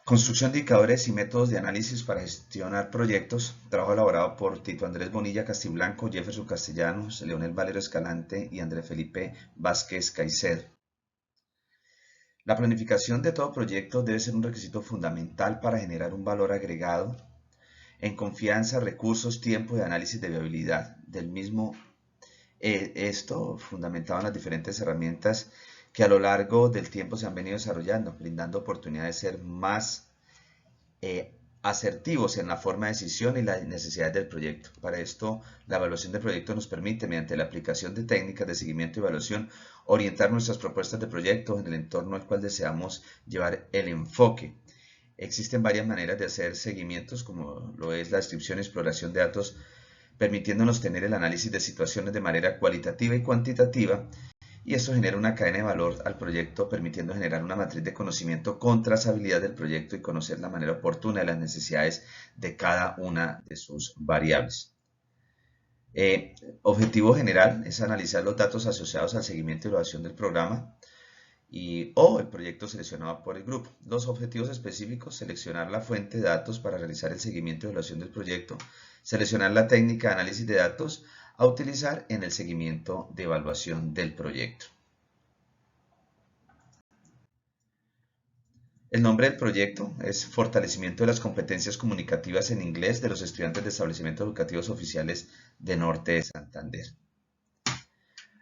Construcción de indicadores y métodos de análisis para gestionar proyectos. Trabajo elaborado por Tito Andrés Bonilla Castiblanco, Jefferson Castellanos, Leonel Valero Escalante y André Felipe Vázquez Caicedo. La planificación de todo proyecto debe ser un requisito fundamental para generar un valor agregado en confianza, recursos, tiempo y análisis de viabilidad del mismo. Esto fundamentado en las diferentes herramientas que a lo largo del tiempo se han venido desarrollando, brindando oportunidades de ser más asertivos en la forma de decisión y las necesidades del proyecto. Para esto, la evaluación del proyecto nos permite, mediante la aplicación de técnicas de seguimiento y evaluación, orientar nuestras propuestas de proyecto en el entorno al cual deseamos llevar el enfoque. Existen varias maneras de hacer seguimientos, como lo es la descripción y exploración de datos, permitiéndonos tener el análisis de situaciones de manera cualitativa y cuantitativa, y esto genera una cadena de valor al proyecto, permitiendo generar una matriz de conocimiento con trazabilidad del proyecto y conocer la manera oportuna de las necesidades de cada una de sus variables. Objetivo general es analizar los datos asociados al seguimiento y evaluación del programa o el proyecto seleccionado por el grupo. Los objetivos específicos: seleccionar la fuente de datos para realizar el seguimiento y evaluación del proyecto, seleccionar la técnica de análisis de datos a utilizar en el seguimiento de evaluación del proyecto. El nombre del proyecto es Fortalecimiento de las competencias comunicativas en inglés de los estudiantes de establecimientos educativos oficiales de Norte de Santander.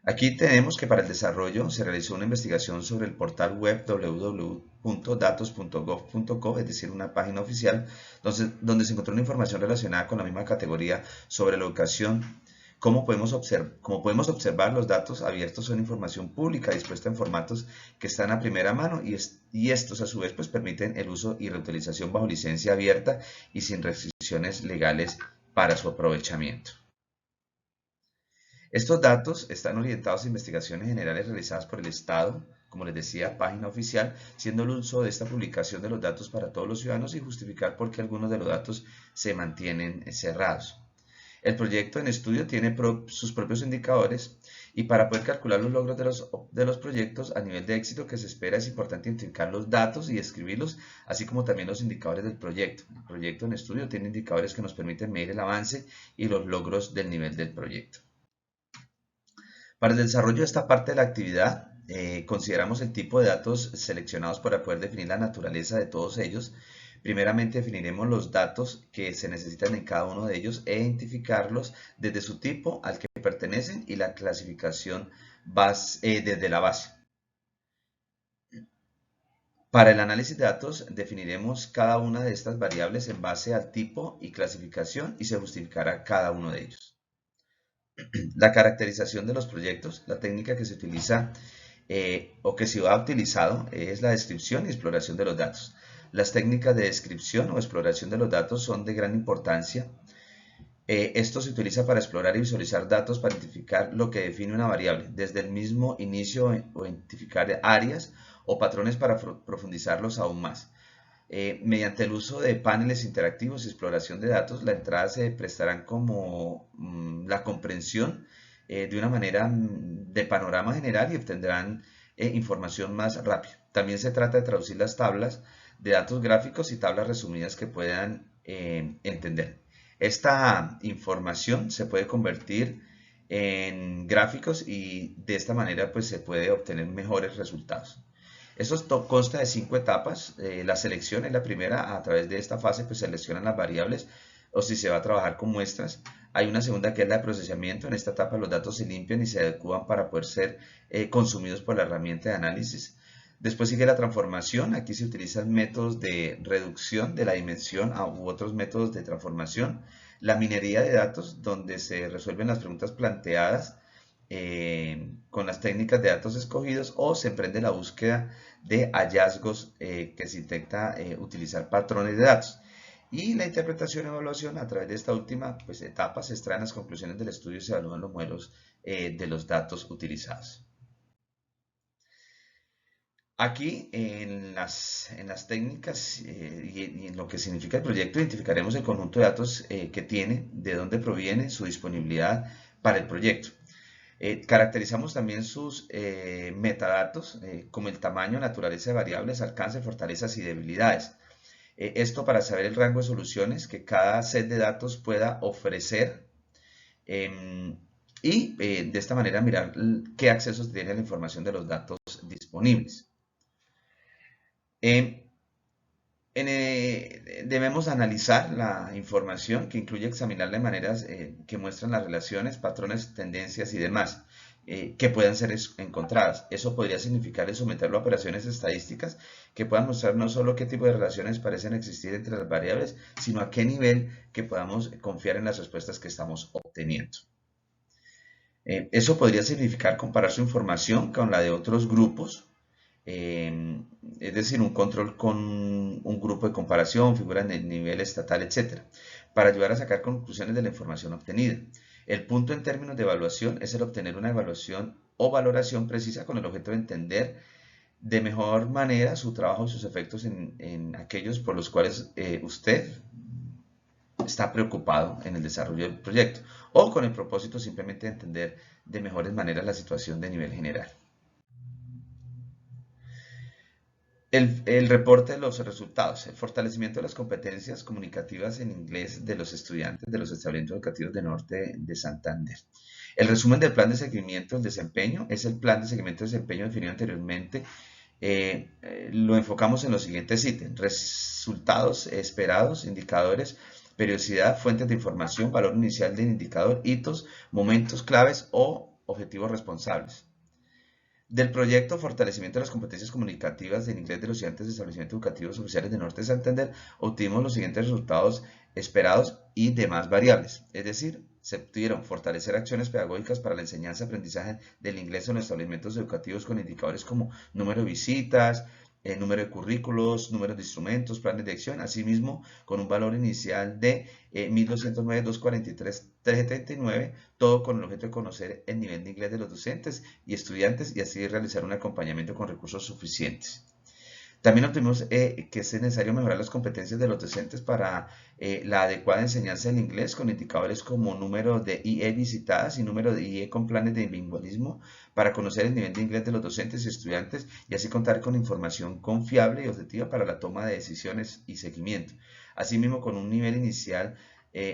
Aquí tenemos que para el desarrollo se realizó una investigación sobre el portal web www.datos.gov.co, es decir, una página oficial donde se encontró una información relacionada con la misma categoría sobre la educación. Como podemos observar, los datos abiertos son información pública dispuesta en formatos que están a primera mano y estos a su vez pues, permiten el uso y reutilización bajo licencia abierta y sin restricciones legales para su aprovechamiento. Estos datos están orientados a investigaciones generales realizadas por el Estado, como les decía, página oficial, siendo el uso de esta publicación de los datos para todos los ciudadanos y justificar por qué algunos de los datos se mantienen cerrados. El proyecto en estudio tiene sus propios indicadores y para poder calcular los logros de los proyectos a nivel de éxito que se espera es importante identificar los datos y escribirlos, así como también los indicadores del proyecto. El proyecto en estudio tiene indicadores que nos permiten medir el avance y los logros del nivel del proyecto. Para el desarrollo de esta parte de la actividad, consideramos el tipo de datos seleccionados para poder definir la naturaleza de todos ellos. Primeramente definiremos los datos que se necesitan en cada uno de ellos e identificarlos desde su tipo al que pertenecen y la clasificación desde la base. Para el análisis de datos definiremos cada una de estas variables en base al tipo y clasificación y se justificará cada uno de ellos. La caracterización de los proyectos, la técnica que se utiliza o que se ha utilizado es la descripción y exploración de los datos. Las técnicas de descripción o exploración de los datos son de gran importancia. Esto se utiliza para explorar y visualizar datos para identificar lo que define una variable, desde el mismo inicio o identificar áreas o patrones para profundizarlos aún más. Mediante el uso de paneles interactivos y exploración de datos, la entrada se prestarán como la comprensión de una manera de panorama general y obtendrán información más rápida. También se trata de traducir las tablas de datos gráficos y tablas resumidas que puedan entender. Esta información se puede convertir en gráficos y de esta manera pues, se puede obtener mejores resultados. Esto consta de 5 etapas. La selección es la primera. A través de esta fase pues seleccionan las variables o si se va a trabajar con muestras. Hay una segunda que es la de procesamiento. En esta etapa los datos se limpian y se adecúan para poder ser consumidos por la herramienta de análisis. Después sigue la transformación. Aquí se utilizan métodos de reducción de la dimensión u otros métodos de transformación. La minería de datos, donde se resuelven las preguntas planteadas con las técnicas de datos escogidos o se emprende la búsqueda de hallazgos que se intenta utilizar patrones de datos. Y la interpretación y evaluación, a través de esta última pues, etapa se extraen las conclusiones del estudio y se evalúan los modelos de los datos utilizados. Aquí en las técnicas y en lo que significa el proyecto identificaremos el conjunto de datos que tiene, de dónde proviene, su disponibilidad para el proyecto. Caracterizamos también sus metadatos como el tamaño, naturaleza de variables, alcance, fortalezas y debilidades. Esto para saber el rango de soluciones que cada set de datos pueda ofrecer y de esta manera mirar qué accesos tiene a la información de los datos disponibles. Debemos analizar la información que incluye examinarla de maneras que muestran las relaciones, patrones, tendencias y demás que puedan ser encontradas. Eso podría significar someterlo a operaciones estadísticas que puedan mostrar no solo qué tipo de relaciones parecen existir entre las variables, sino a qué nivel que podamos confiar en las respuestas que estamos obteniendo. Eso podría significar comparar su información con la de otros grupos, es decir, un control con un grupo de comparación, figuras en el nivel estatal, etc., para ayudar a sacar conclusiones de la información obtenida. El punto en términos de evaluación es el obtener una evaluación o valoración precisa con el objeto de entender de mejor manera su trabajo y sus efectos en aquellos por los cuales usted está preocupado en el desarrollo del proyecto o con el propósito simplemente de entender de mejores maneras la situación de nivel general. El reporte de los resultados, el fortalecimiento de las competencias comunicativas en inglés de los estudiantes de los establecimientos educativos de Norte de Santander. El resumen del plan de seguimiento del desempeño es el plan de seguimiento de desempeño definido anteriormente. Lo enfocamos en los siguientes ítems: resultados esperados, indicadores, periodicidad, fuentes de información, valor inicial del indicador, hitos, momentos claves o objetivos responsables. Del proyecto Fortalecimiento de las competencias comunicativas en inglés de los estudiantes de establecimientos educativos oficiales de Norte de Santander, obtuvimos los siguientes resultados esperados y demás variables. Es decir, se obtuvieron fortalecer acciones pedagógicas para la enseñanza y aprendizaje del inglés en los establecimientos educativos con indicadores como número de visitas, número de currículos, número de instrumentos, planes de acción, asimismo con un valor inicial de 1.209.243.379, todo con el objeto de conocer el nivel de inglés de los docentes y estudiantes y así realizar un acompañamiento con recursos suficientes. También obtuvimos que es necesario mejorar las competencias de los docentes para la adecuada enseñanza del inglés con indicadores como número de IE visitadas y número de IE con planes de bilingüismo para conocer el nivel de inglés de los docentes y estudiantes y así contar con información confiable y objetiva para la toma de decisiones y seguimiento. Asimismo, con un nivel inicial,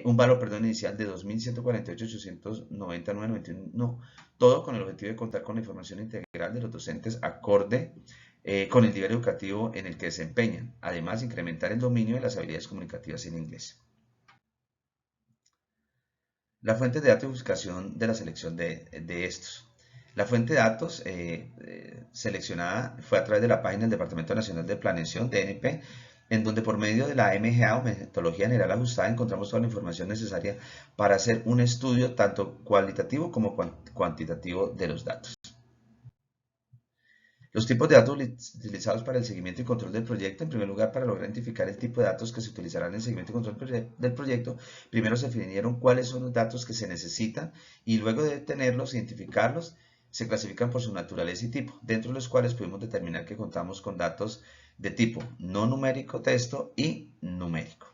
un valor inicial de 2.148.899.91, todo con el objetivo de contar con la información integral de los docentes acorde con el nivel educativo en el que desempeñan. Además, incrementar el dominio de las habilidades comunicativas en inglés. La fuente de datos y buscación de la selección de estos. La fuente de datos seleccionada fue a través de la página del Departamento Nacional de Planeación, DNP, en donde por medio de la MGA o Metodología General Ajustada encontramos toda la información necesaria para hacer un estudio tanto cualitativo como cuantitativo de los datos. Los tipos de datos utilizados para el seguimiento y control del proyecto. En primer lugar, para lograr identificar el tipo de datos que se utilizarán en el seguimiento y control del proyecto, primero se definieron cuáles son los datos que se necesitan y luego de tenerlos, identificarlos, se clasifican por su naturaleza y tipo, dentro de los cuales pudimos determinar que contamos con datos de tipo no numérico, texto y numérico.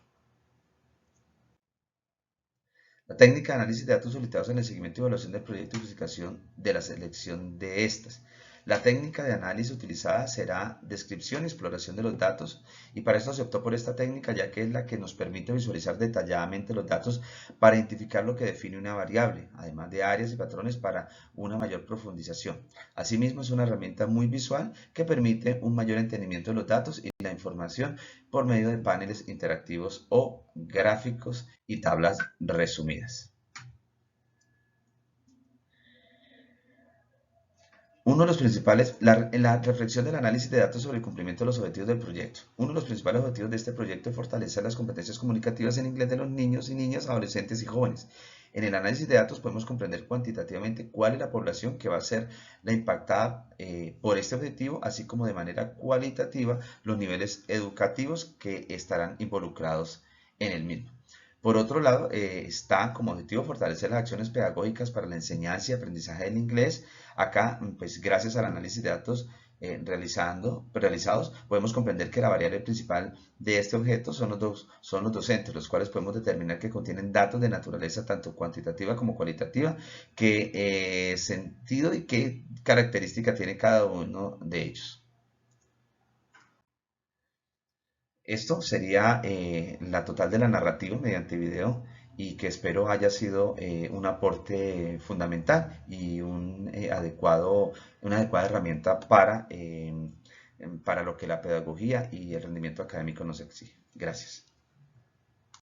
La técnica de análisis de datos solicitados en el seguimiento y evaluación del proyecto y justificación de la selección de estas. La técnica de análisis utilizada será descripción y exploración de los datos y para esto se optó por esta técnica ya que es la que nos permite visualizar detalladamente los datos para identificar lo que define una variable, además de áreas y patrones para una mayor profundización. Asimismo es una herramienta muy visual que permite un mayor entendimiento de los datos y la información por medio de paneles interactivos o gráficos y tablas resumidas. Uno de los principales, la reflexión del análisis de datos sobre el cumplimiento de los objetivos del proyecto. Uno de los principales objetivos de este proyecto es fortalecer las competencias comunicativas en inglés de los niños y niñas, adolescentes y jóvenes. En el análisis de datos podemos comprender cuantitativamente cuál es la población que va a ser la impactada por este objetivo, así como de manera cualitativa los niveles educativos que estarán involucrados en el mismo. Por otro lado, está como objetivo fortalecer las acciones pedagógicas para la enseñanza y aprendizaje del inglés. Acá, pues gracias al análisis de datos realizados, podemos comprender que la variable principal de este objeto son los docentes, los cuales podemos determinar que contienen datos de naturaleza tanto cuantitativa como cualitativa, qué sentido y qué característica tiene cada uno de ellos. Esto sería la total de la narrativa mediante video y que espero haya sido un aporte fundamental y una adecuada herramienta para lo que la pedagogía y el rendimiento académico nos exige. Gracias.